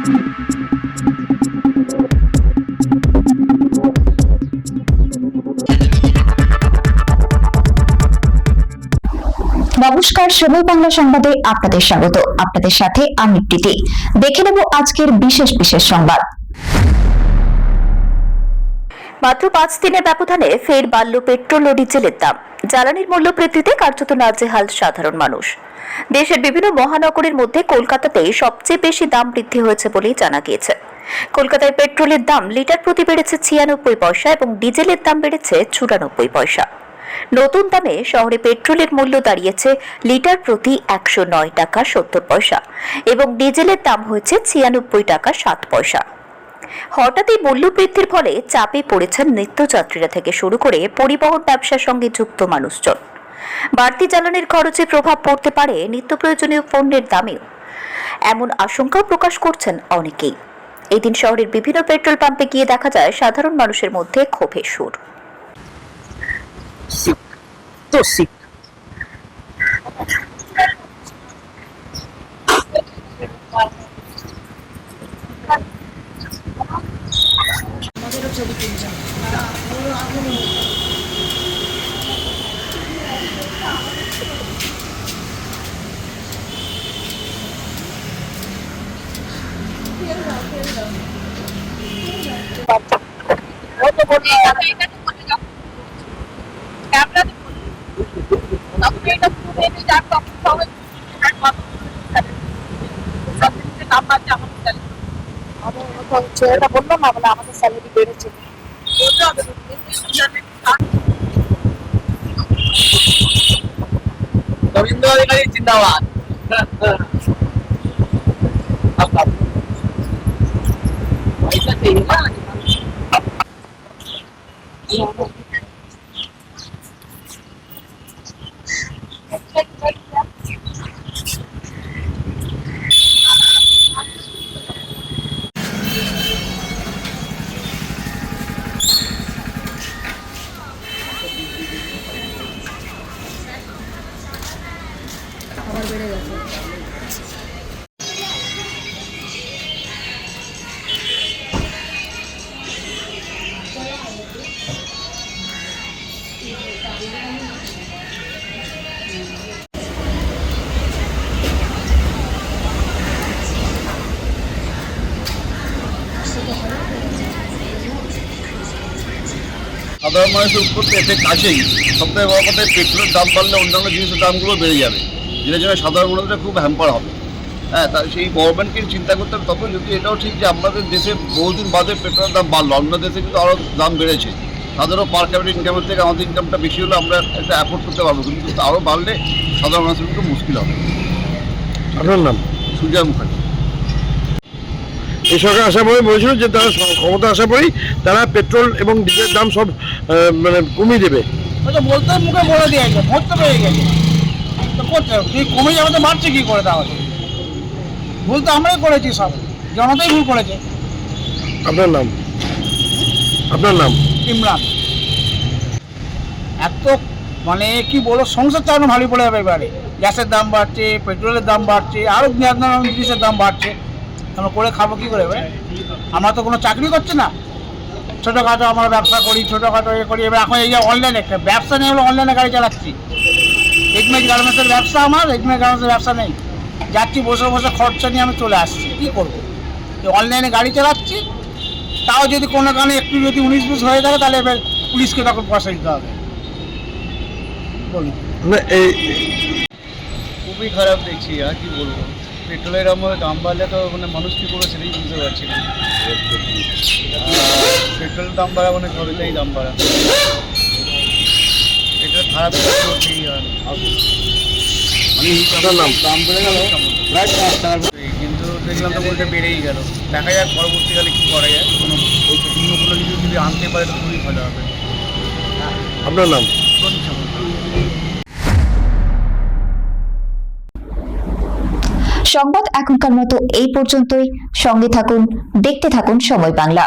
নমস্কার, সময় বাংলা সংবাদে আপনাদের স্বাগত। আপনাদের সাথে আমি প্রীতি। দেখে নেব আজকের বিশেষ বিশেষ সংবাদ। মাত্র 5 দিনের ব্যবধানে ফের বাড়ল পেট্রোল ও ডিজেলের দাম। জ্বালানির মূল্য বৃদ্ধিতে কার্যত নাজেহাল সাধারণ মানুষ। দেশের বিভিন্ন মহানগরীর মধ্যে কলকাতাতেই সবচেয়ে বেশি দাম বৃদ্ধি হয়েছে বলেই জানা গিয়েছে। কলকাতায় পেট্রোলের দাম লিটার প্রতি বেড়েছে 96 পয়সা এবং ডিজেলের দাম বেড়েছে 94 পয়সা। নতুন দামে শহরে পেট্রোলের মূল্য দাঁড়িয়েছে লিটার প্রতি 109 টাকা 70 পয়সা এবং ডিজেলের দাম হয়েছে 96 টাকা 7 পয়সা। হঠাৎই মূল্য বৃদ্ধির ফলে চাপে পড়েছেন নিত্যযাত্রীরা থেকে শুরু করে পরিবহন ব্যবসার সঙ্গে যুক্ত মানুষজন। বাড়তি জ্বালানির খরচে প্রভাব পড়তে পারে নিত্য প্রয়োজনীয় পণ্যের দামেও, এমন আশঙ্কা প্রকাশ করছেন অনেকেই। এদিন শহরের বিভিন্ন পেট্রোল পাম্পে গিয়ে দেখা যায় সাধারণ মানুষের মধ্যে ক্ষোভের সুর। ছেলেটা বললো না বলে আমাদের স্যালারি বেড়েছে। রবীন্দ্র অধিকারী জিন্দাবাদ। সাধারণ মানুষের উপর এফেক্ট আছেই। সবথেকে বড় কথা, পেট্রোলের দাম বাড়লে অন্যান্য জিনিসের দামগুলো বেড়ে যাবে, যেটার জন্য সাধারণ মানুষরা খুব হ্যাম্পার হবে। হ্যাঁ, তা সেই গভর্নমেন্টকে চিন্তা করতে হবে। তবে যদি এটাও ঠিক যে আমাদের দেশে বহুদিন বাদে পেট্রোলের দাম বাড়লো, অন্য দেশে কিন্তু আরও দাম বেড়েছে। তাদেরও পার ক্যাপিটাল ইনকামের থেকে আমাদের ইনকামটা বেশি হলে আমরা এটা অ্যাফোর্ড করতে পারবো, কিন্তু আরও বাড়লে সাধারণ মানুষের কিন্তু মুশকিল হবে। আপনার নাম? সুজয় মুখার্জি। এই সরকার আসার পরে বলেছিল যে তারা ক্ষমতা আসার পরেই তারা পেট্রোল এবং ডিজেলের দাম সব মানে কমিয়ে দেবে। হয়তো বলতে মুখে বলে দিয়েছে, ভোট তো পেয়ে গেছে, তো করতে হবে। কমে যাবে তো বাড়ছে কী করে? তাহলে ভুল তো আমরাই করেছি, সব জনতাই ভুল করেছে। আপনার নাম? আপনার নাম? ইমরান। এত মানে কি বলো, সংসার চালানো ভালো পড়ে যাবে এবারে। গ্যাসের দাম বাড়ছে, পেট্রোলের দাম বাড়ছে, আরও নানা জিনিসের দাম বাড়ছে। আমরা করে খাবো কী করে? আমরা তো কোনো চাকরি করছি না, ছোটোখাটো আমরা ব্যবসা করি, ছোটোখাটো এ করি। এবার এখন এই যে অনলাইনে ব্যবসা নেই, হলো অনলাইনে গাড়ি চালাচ্ছি। এগমেজ গার্মেন্টসের ব্যবসা আমার, এগমেজ গার্মেন্টসের ব্যবসা নেই। যাচ্ছি বসে বসে খরচা নিয়ে আমি চলে আসছি, কী করবো? অনলাইনে গাড়ি চালাচ্ছি, তাও যদি কোনো কারণে একটু যদি 19-20 হয়ে থাকে, তাহলে এবার পুলিশকে তখন পয়সা দিতে হবে। বলি খুবই খারাপ দেখছি, আর কি বলবো। পেট্রোলের দাম বাড়লে তো মানে মানুষ কী করে সেটাই বুঝতে পারছি না। পেট্রোলের দাম বাড়া মানে খরচেই দাম বাড়া, এটা খারাপ করছেই। আর দাম বেড়ে গেল প্রায় 5 টাকার, কিন্তু দেখলাম তো বলতে বেড়েই গেল। দেখা যাক পরবর্তীকালে কী করা যায়। কোনো কিছু যদি আনতে পারে তো খুবই ভালো হবে। আপনার নাম? সংবাদ এখনকার মতো এই পর্যন্তই। সঙ্গে থাকুন, দেখতে থাকুন সময় বাংলা।